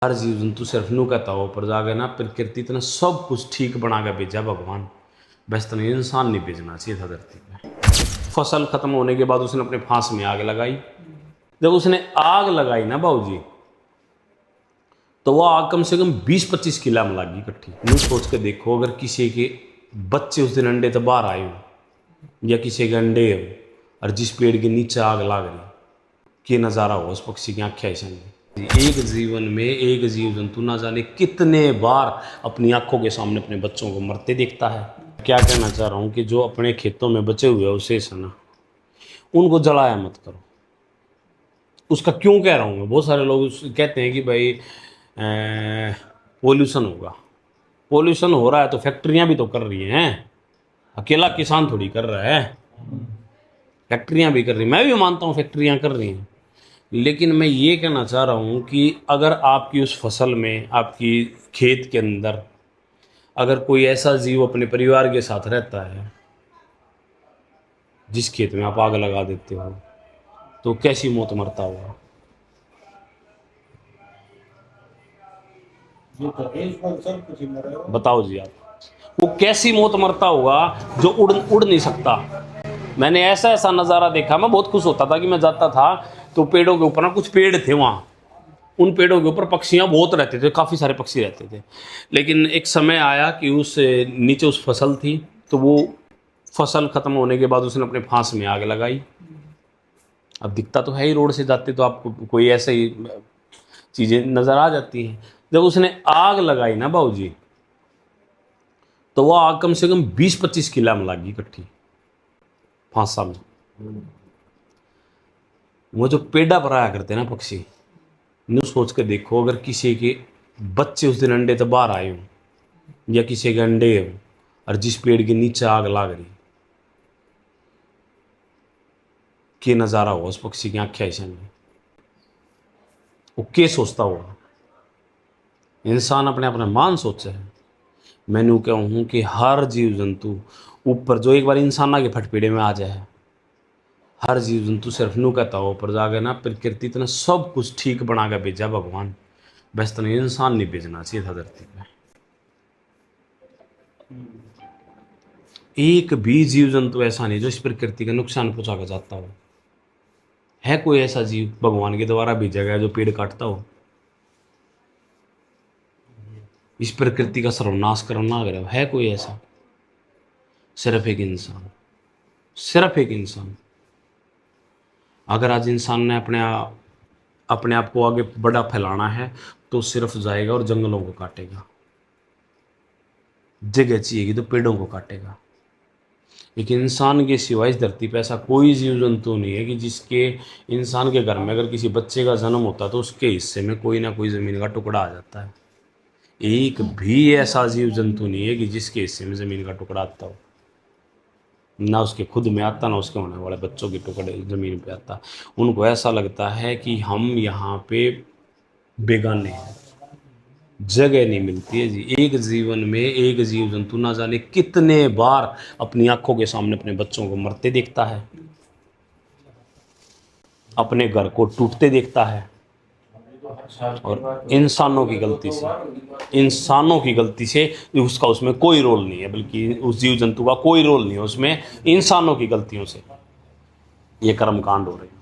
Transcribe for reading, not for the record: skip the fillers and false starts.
हर जीव जंतु सिर्फ नू कहता हो पर जाके ना प्रकृति इतना सब कुछ ठीक बना के भेजा भगवान। बस तो इंसान नहीं भेजना चाहिए था धरती पे। फसल खत्म होने के बाद उसने अपने फांस में आग लगाई। जब उसने आग लगाई ना बाबूजी, तो वो आग कम से कम 20-25 किला में लगी इकट्ठी। यूँ सोच के देखो, अगर किसी के बच्चे उस दिन अंडे तो बाहर आए हो या किसी के अंडे हो और जिस पेड़ के नीचे आग लग रही, कि नज़ारा हो उस पक्षी की आंखें ऐसे नहीं। एक जीवन में एक जीव जंतु ना जाने कितने बार अपनी आंखों के सामने अपने बच्चों को मरते देखता है। क्या कहना चाह रहा हूँ कि जो अपने खेतों में बचे हुए अवशेष है ना, उनको जलाया मत करो। उसका क्यों कह रहा हूँ मैं, बहुत सारे लोग कहते हैं कि भाई पोल्यूशन होगा। पोल्यूशन हो रहा है तो फैक्ट्रियां भी तो कर रही हैं, अकेला किसान थोड़ी कर रहा है, फैक्ट्रियां भी कर रही हैं। मैं भी मानता हूँ फैक्ट्रियां कर रही हैं, लेकिन मैं ये कहना चाह रहा हूँ कि अगर आपकी उस फसल में, आपकी खेत के अंदर अगर कोई ऐसा जीव अपने परिवार के साथ रहता है, जिस खेत में आप आग लगा देते हो, तो कैसी मौत मरता होगा। बताओ जी आप, वो कैसी मौत मरता होगा जो उड़ नहीं सकता। मैंने ऐसा ऐसा नज़ारा देखा, मैं बहुत खुश होता था कि मैं जाता था तो पेड़ों के ऊपर ना कुछ पेड़ थे वहाँ, उन पेड़ों के ऊपर पक्षियाँ बहुत रहते थे, काफ़ी सारे पक्षी रहते थे। लेकिन एक समय आया कि उस नीचे उस फसल थी, तो वो फसल ख़त्म होने के बाद उसने अपने फांस में आग लगाई। अब दिखता तो है ही, रोड से जाते तो आपको कोई ऐसे ही चीज़ें नज़र आ जाती हैं। जब उसने आग लगाई ना बाबूजी, तो वो आग कम से कम 20-25 किला में लगी इकट्ठी फांसा में। वो जो पेड़ा भराया करते हैं ना पक्षी, न्यू सोच के देखो, अगर किसी के बच्चे उस दिन अंडे तो बाहर आए हो या किसी के अंडे हो और जिस पेड़ के नीचे आग लग रही, कि नज़ारा हो उस पक्षी की आंखें ऐसे नहीं। वो क्या सोचता होगा। इंसान अपने अपने मान सोचे है। मैंने कहूँ कि हर जीव जंतु ऊपर जो एक बार इंसान आगे फटपेड़े में आ जाए, हर जीव जंतु सिर्फ नू कहता हो पर जाके ना प्रकृति इतना सब कुछ ठीक बना के भेजा भगवान। बस तो इंसान नहीं भेजना चाहिए था धरती पे। एक भी जीव जंतु ऐसा नहीं जो इस प्रकृति का नुकसान पहुंचा कर जाता हो। है कोई ऐसा जीव भगवान के द्वारा भेजा गया जो पेड़ काटता हो, इस प्रकृति का सर्वनाश करना अगर है कोई ऐसा? सिर्फ एक इंसान, सिर्फ एक इंसान। अगर आज इंसान ने अपने आप को आगे बड़ा फैलाना है तो सिर्फ जाएगा और जंगलों को काटेगा। जगह चाहिएगी तो पेड़ों को काटेगा। एक इंसान के सिवाय इस धरती पर ऐसा कोई जीव जंतु नहीं है कि जिसके, इंसान के घर में अगर किसी बच्चे का जन्म होता तो उसके हिस्से में कोई ना कोई ज़मीन का टुकड़ा आ जाता है। एक भी ऐसा जीव जंतु नहीं है कि जिसके हिस्से में ज़मीन का टुकड़ा आता हो। ना उसके खुद में आता, ना उसके होने वाले बच्चों के टुकड़े ज़मीन पे आता। उनको ऐसा लगता है कि हम यहाँ पे बेगाने हैं, जगह नहीं मिलती है जी। एक जीवन में एक जीव जंतु ना जाने कितने बार अपनी आंखों के सामने अपने बच्चों को मरते देखता है, अपने घर को टूटते देखता है। और इंसानों की गलती से, इंसानों की गलती से उसका उसमें कोई रोल नहीं है, बल्कि उस जीव जंतु का कोई रोल नहीं है उसमें, इंसानों की गलतियों से ये कर्म कांड हो रहे हैं।